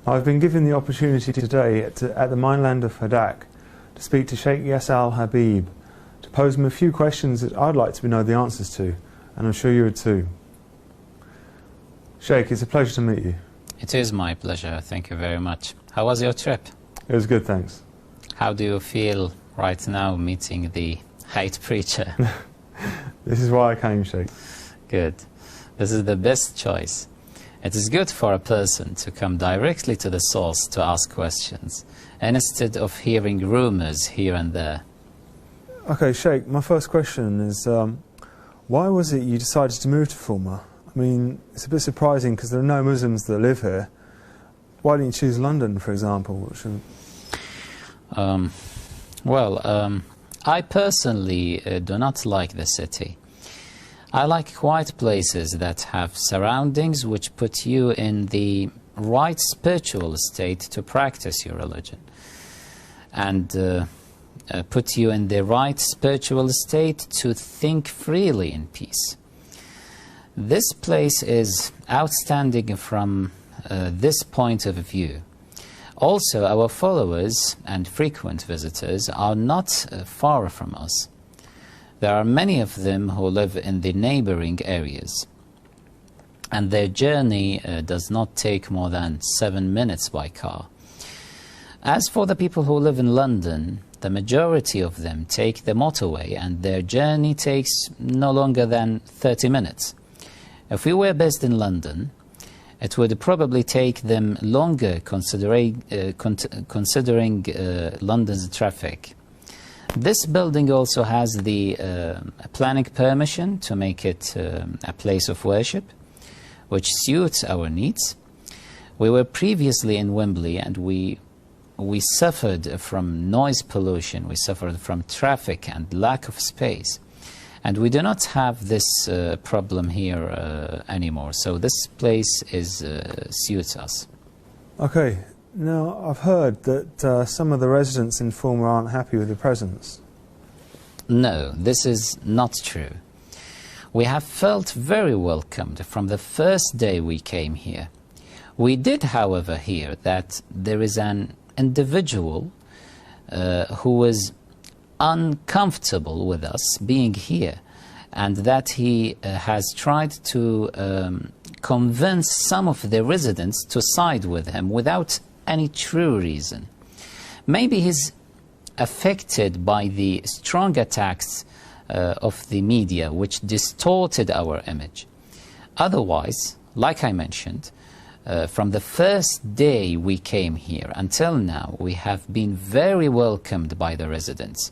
I've been given the opportunity today at the mainland of Hadak to speak to Sheikh Yasser al-Habib, to pose him a few questions that I'd like to know the answers to, and I'm sure you would too. Sheikh, it's a pleasure to meet you. It is my pleasure, thank you very much. How was your trip? It was good, thanks. How do you feel right now meeting the hate preacher? This is why I came, Sheikh. Good. This is the best choice. It is good for a person to come directly to the source to ask questions, instead of hearing rumors here and there. Okay, Sheikh, my first question is, why was it you decided to move to Fulma? I mean, it's a bit surprising because there are no Muslims that live here. Why didn't you choose London, for example? I personally do not like the city. I like quiet places that have surroundings which put you in the right spiritual state to practice your religion, and put you in the right spiritual state to think freely in peace. This place is outstanding from this point of view. Also, our followers and frequent visitors are not far from us. There are many of them who live in the neighboring areas, and their journey does not take more than 7 minutes by car. As for the people who live in London, the majority of them take the motorway, and their journey takes no longer than 30 minutes. If we were based in London, it would probably take them longer considering London's traffic. This building also has the planning permission to make it a place of worship, which suits our needs. We were previously in Wembley, and we suffered from noise pollution, we suffered from traffic and lack of space. And we do not have this problem here anymore, so this place suits us. Okay. Now, I've heard that some of the residents in Fulma aren't happy with the presence. No, this is not true. We have felt very welcomed from the first day we came here. We did, however, hear that there is an individual who was uncomfortable with us being here, and that he has tried to convince some of the residents to side with him without any true reason. Maybe he's affected by the strong attacks of the media, which distorted our image. Otherwise, like I mentioned, from the first day we came here until now, we have been very welcomed by the residents.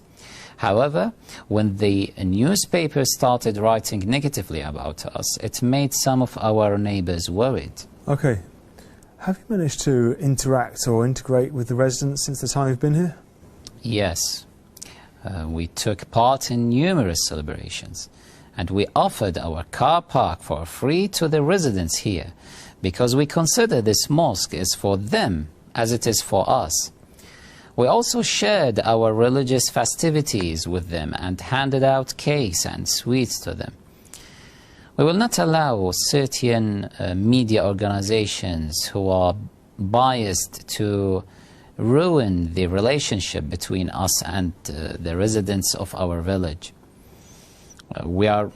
However, when the newspapers started writing negatively about us, it made some of our neighbors worried. Okay. Have you managed to interact or integrate with the residents since the time you've been here? Yes. We took part in numerous celebrations, and we offered our car park for free to the residents here, because we consider this mosque is for them as it is for us. We also shared our religious festivities with them and handed out cakes and sweets to them. We will not allow certain media organizations who are biased to ruin the relationship between us and the residents of our village. We are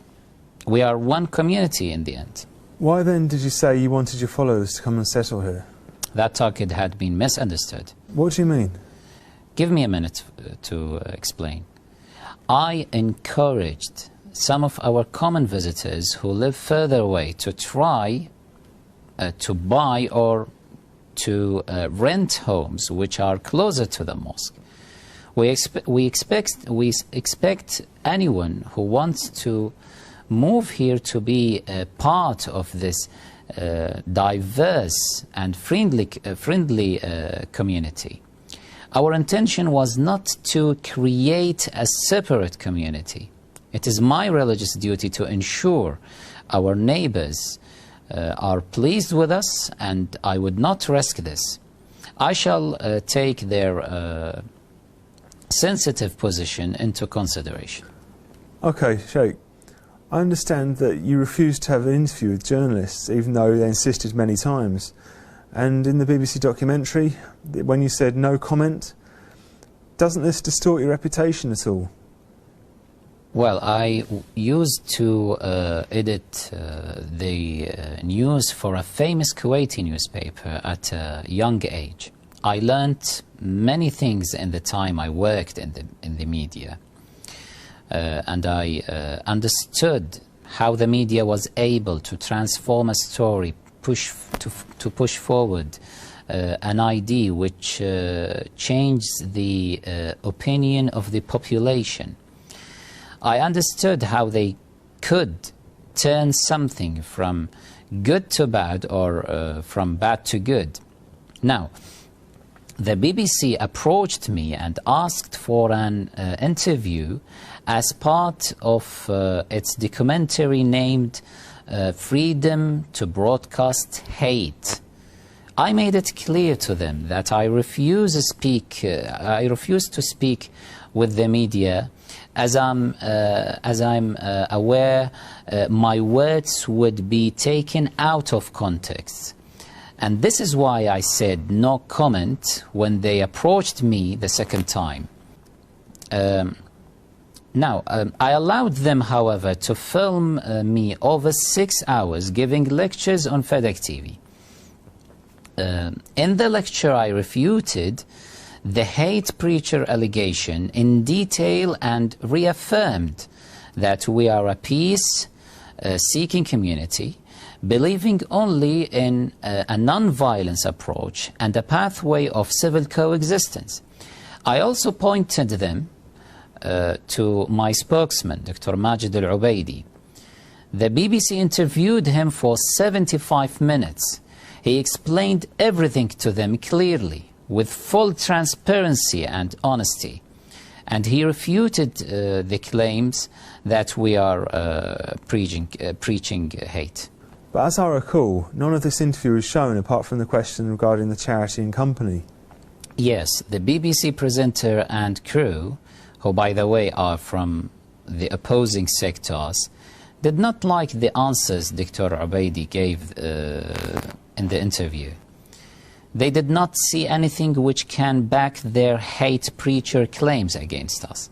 one community in the end. Why then did you say you wanted your followers to come and settle here? That target had been misunderstood. What do you mean? Give me a minute to explain. I encouraged some of our common visitors who live further away to try to buy or to rent homes which are closer to the mosque. We expect anyone who wants to move here to be a part of this diverse and friendly community. Our intention was not to create a separate community. It is my religious duty to ensure our neighbors are pleased with us, and I would not risk this. I shall take their sensitive position into consideration. Okay, Sheikh. I understand that you refused to have an interview with journalists, even though they insisted many times. And in the BBC documentary, when you said no comment, doesn't this distort your reputation at all? Well, I used to edit the news for a famous Kuwaiti newspaper at a young age. I learnt many things in the time I worked in the media. And I understood how the media was able to transform a story, to push forward an idea which changed the opinion of the population. I understood how they could turn something from good to bad, or from bad to good. Now, the BBC approached me and asked for an interview as part of its documentary named Freedom to Broadcast Hate. I made it clear to them that I refuse to speak with the media, as I'm aware my words would be taken out of context. And this is why I said no comment when they approached me the second time. Now, I allowed them, however, to film me over 6 hours giving lectures on FEDEC TV. In the lecture, I refuted the hate preacher allegation in detail and reaffirmed that we are a peace-seeking community, believing only in a non-violence approach and a pathway of civil coexistence. I also pointed them to my spokesman, Dr. Majid Al-Ubaidi. The BBC interviewed him for 75 minutes. He explained everything to them clearly, with full transparency and honesty. And he refuted the claims that we are preaching hate. But as I recall, none of this interview was shown apart from the question regarding the charity and company. Yes, the BBC presenter and crew, who by the way are from the opposing sectors, did not like the answers Dr. Ubaidi gave in the interview. They did not see anything which can back their hate preacher claims against us.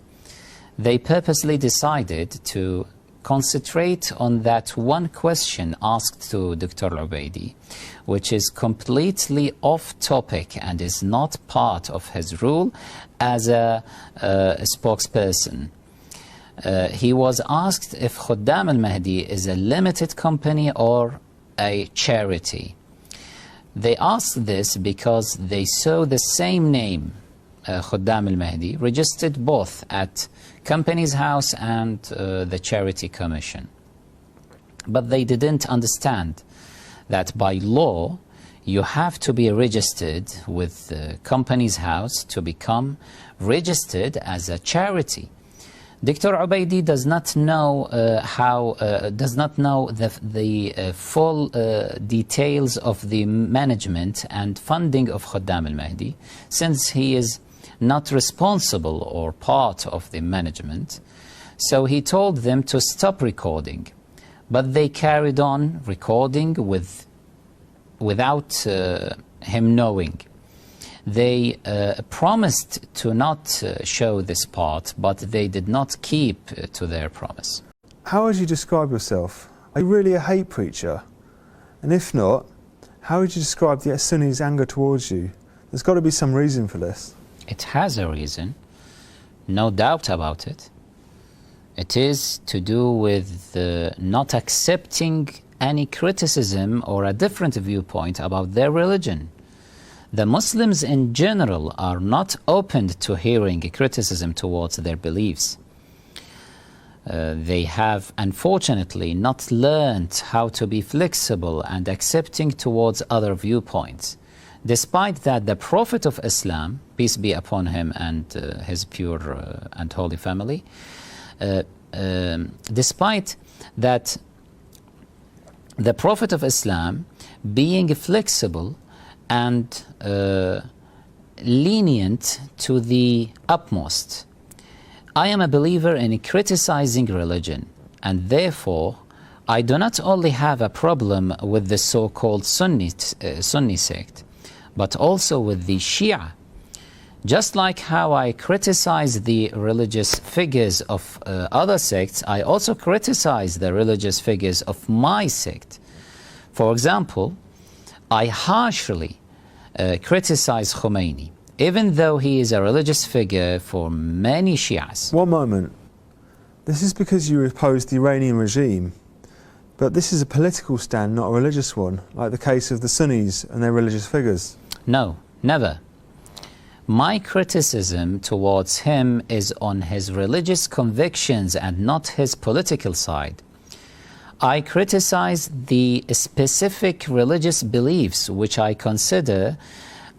They purposely decided to concentrate on that one question asked to Dr. Ubaidi, which is completely off topic and is not part of his role as a spokesperson. He was asked if Khuddam al-Mahdi is a limited company or a charity. They asked this because they saw the same name, Khuddam al-Mahdi, registered both at Companies House and the Charity Commission. But they didn't understand that by law you have to be registered with the Companies House to become registered as a charity. Dr. Ubaidi does not know the full details of the management and funding of Khuddam al-Mahdi, since he is not responsible or part of the management. So he told them to stop recording, but they carried on recording without him knowing. They promised to not show this part, but they did not keep to their promise. How would you describe yourself? Are you really a hate preacher? And if not, how would you describe the Sunnis' anger towards you? There's got to be some reason for this. It has a reason, no doubt about it. It is to do with not accepting any criticism or a different viewpoint about their religion. The Muslims in general are not open to hearing criticism towards their beliefs. They have unfortunately not learned how to be flexible and accepting towards other viewpoints. Despite that, the Prophet of Islam, peace be upon him and his pure and holy family, despite that, the Prophet of Islam being flexible and lenient to the utmost. I am a believer in criticizing religion, and therefore I do not only have a problem with the so-called Sunni sect, but also with the Shia. Just like how I criticize the religious figures of other sects, I also criticize the religious figures of my sect. For example, I harshly criticize Khomeini, even though he is a religious figure for many Shias. One moment. This is because you oppose the Iranian regime, but this is a political stand, not a religious one, like the case of the Sunnis and their religious figures. No, never. My criticism towards him is on his religious convictions and not his political side. I criticize the specific religious beliefs which I consider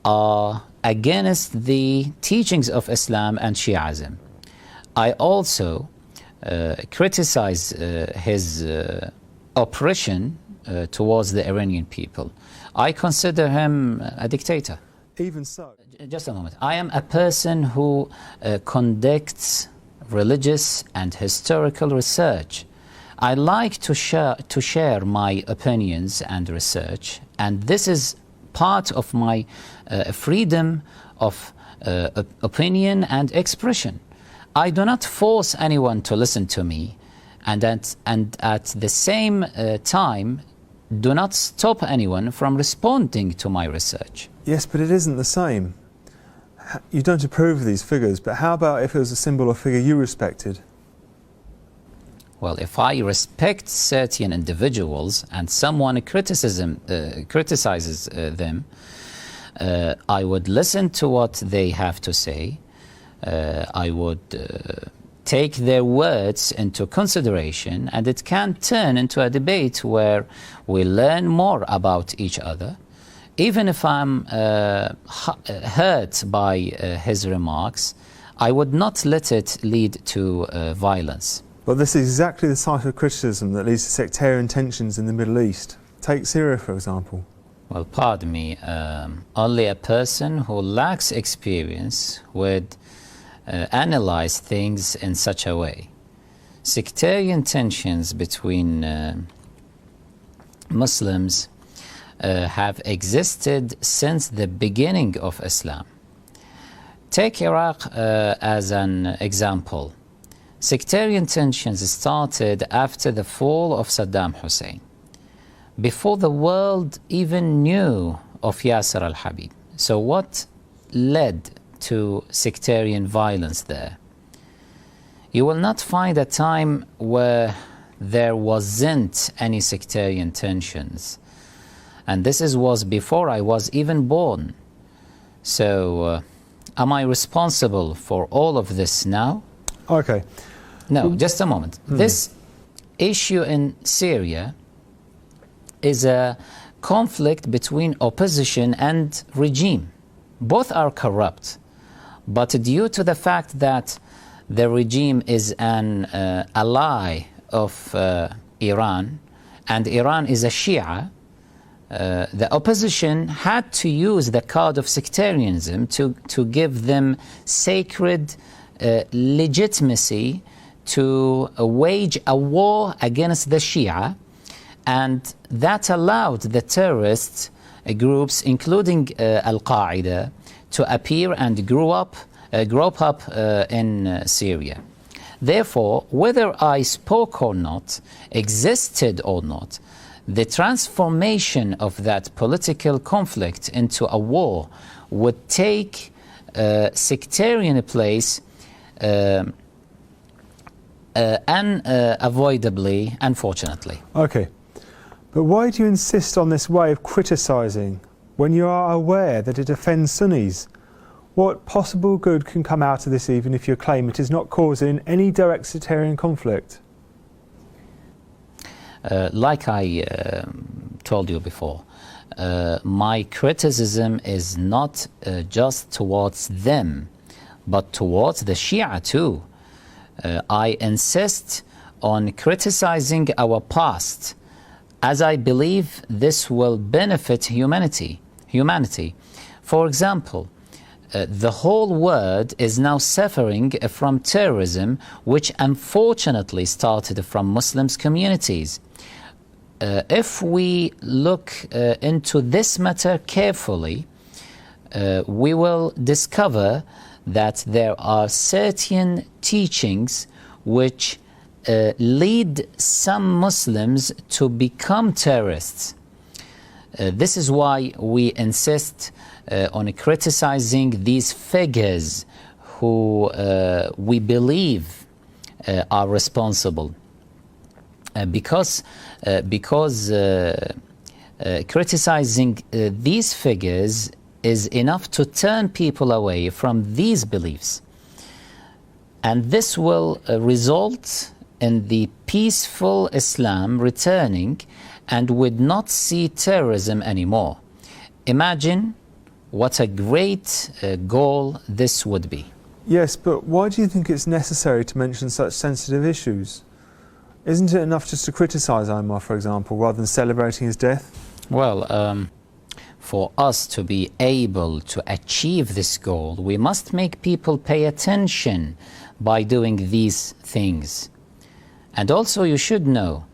are against the teachings of Islam and Shi'ism. I also criticize his oppression towards the Iranian people. I consider him a dictator. Even so. Just a moment. I am a person who conducts religious and historical research. I like to share my opinions and research, and this is part of my freedom of opinion and expression. I do not force anyone to listen to me, and at the same time do not stop anyone from responding to my research. Yes, but it isn't the same. You don't approve of these figures, but how about if it was a symbol or figure you respected? Well, if I respect certain individuals and someone criticizes them, I would listen to what they have to say. I would take their words into consideration, and it can turn into a debate where we learn more about each other. Even if I'm hurt by his remarks, I would not let it lead to violence. Well, this is exactly the type of criticism that leads to sectarian tensions in the Middle East. Take Syria, for example. Well, pardon me, only a person who lacks experience would analyze things in such a way. Sectarian tensions between Muslims have existed since the beginning of Islam. Take Iraq as an example. Sectarian tensions started after the fall of Saddam Hussein, before the world even knew of Yasser al-Habib. So what led to sectarian violence there? You will not find a time where there wasn't any sectarian tensions. And this was before I was even born. So am I responsible for all of this now? Okay. No, just a moment. This issue in Syria is a conflict between opposition and regime. Both are corrupt. But due to the fact that the regime is an ally of Iran, and Iran is a Shia, the opposition had to use the card of sectarianism to give them sacred legitimacy to wage a war against the Shia, and that allowed the terrorist groups, including Al-Qaeda, to appear and grow up in Syria. Therefore, whether I spoke or not, existed or not, the transformation of that political conflict into a war would take sectarian place unavoidably, unfortunately. Okay. But why do you insist on this way of criticising when you are aware that it offends Sunnis? What possible good can come out of this even if you claim it is not causing any direct sectarian conflict? Like I told you before, my criticism is not just towards them, but towards the Shia too. I insist on criticizing our past, as I believe this will benefit humanity. For example, the whole world is now suffering from terrorism, which unfortunately started from Muslim communities. if we look into this matter carefully, we will discover that there are certain teachings which lead some Muslims to become terrorists. This is why we insist on criticizing these figures who we believe are responsible. Because criticizing these figures is enough to turn people away from these beliefs. And this will result in the peaceful Islam returning and would not see terrorism anymore. Imagine what a great goal this would be. Yes, but why do you think it's necessary to mention such sensitive issues? Isn't it enough just to criticise Omar, for example, rather than celebrating his death? Well, for us to be able to achieve this goal, we must make people pay attention by doing these things. And also you should know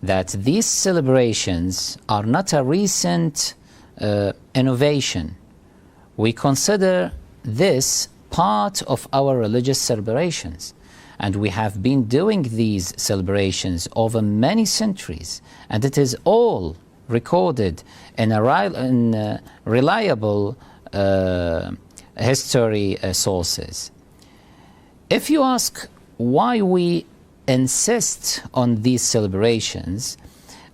that these celebrations are not a recent innovation. We consider this part of our religious celebrations. And we have been doing these celebrations over many centuries. And it is all recorded in reliable history sources. If you ask why we insist on these celebrations,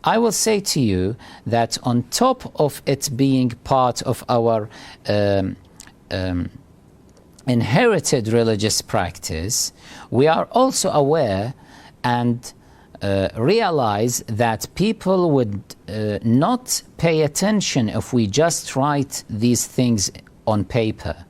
I will say to you that on top of it being part of our inherited religious practice, we are also aware and realize that people would not pay attention if we just write these things on paper.